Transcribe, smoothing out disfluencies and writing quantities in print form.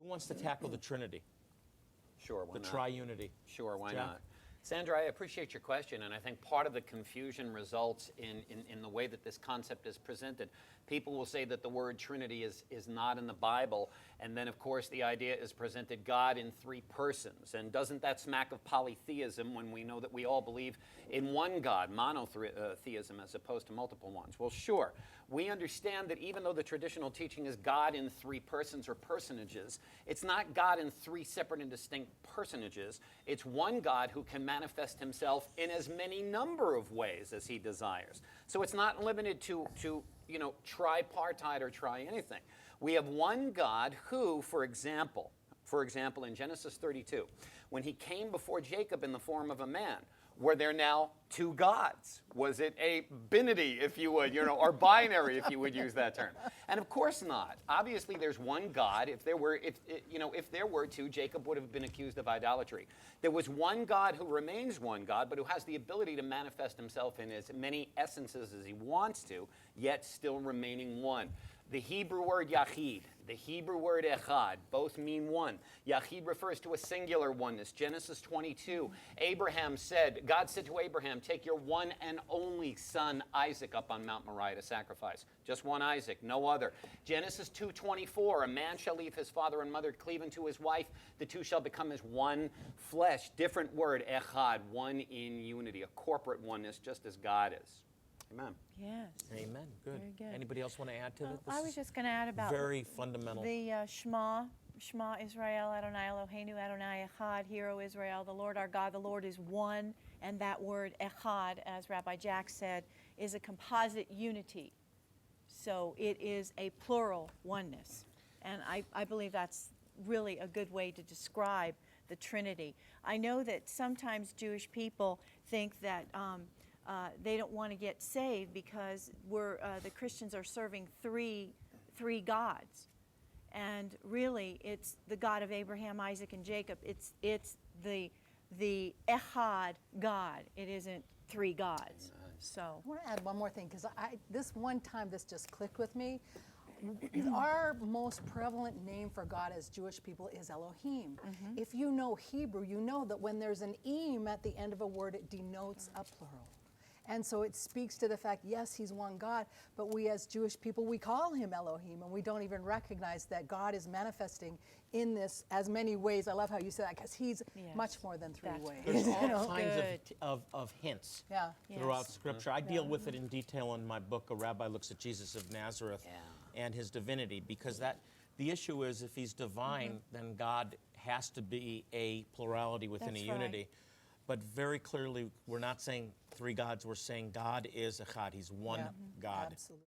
Who wants to tackle the Trinity, Sure, why the not? triunity? Sure, why Jack? not? Sandra, I appreciate your question, and I think part of the confusion results in the way that this concept is presented. People will say that the word Trinity is not in the Bible, and then, of course, the idea is presented God in three persons. And doesn't that smack of polytheism when we know that we all believe in one God, monotheism, as opposed to multiple ones? Well, sure. We understand that even though the traditional teaching is God in three persons or personages, it's not God in three separate and distinct personages. It's one God who can manifest himself in as many number of ways as he desires. So it's not limited to tripartite or try anything. We have one God who, for example, in Genesis 32, when he came before Jacob in the form of a man, were there now two gods? Was it a binary, if you would, or binary, if you would use that term? And of course not. Obviously, there's one God. If there were two, Jacob would have been accused of idolatry. There was one God who remains one God, but who has the ability to manifest himself in as many essences as he wants to, yet still remaining one. The Hebrew word yachid, the Hebrew word echad, both mean one. Yachid refers to a singular oneness. Genesis 22, God said to Abraham, take your one and only son Isaac up on Mount Moriah to sacrifice. Just one Isaac, no other. Genesis 2:24, a man shall leave his father and mother, cleave unto his wife. The two shall become as one flesh. Different word, echad, one in unity, a corporate oneness, just as God is. Amen. Yes. Amen. Good. Very good. Anybody else want to add to that? I was just going to add about very fundamental. The Shema Israel, Adonai Eloheinu, Adonai Echad, Hear, O Israel, the Lord our God, the Lord is one, and that word Echad, as Rabbi Jack said, is a composite unity. So it is a plural oneness. And I believe that's really a good way to describe the Trinity. I know that sometimes Jewish people think that they don't want to get saved because the Christians are serving three gods, and really it's the God of Abraham, Isaac, and Jacob. It's the Echad God. It isn't three gods. So I want to add one more thing, because this one time this just clicked with me. Our most prevalent name for God as Jewish people is Elohim. If you know Hebrew, you know that when there's an im at the end of a word, it denotes a plural. And so it speaks to the fact, yes, he's one God, but we as Jewish people, we call him Elohim, and we don't even recognize that God is manifesting in this as many ways. I love how you said that, because he's much more than three ways. There's all kinds of hints throughout Yes. Scripture. I deal with it in detail in my book, A Rabbi Looks at Jesus of Nazareth and His Divinity, because the issue is, if he's divine, then God has to be a plurality within That's a unity. right. But very clearly, we're not saying three gods, we're saying God is Echad. He's one God. Absolutely.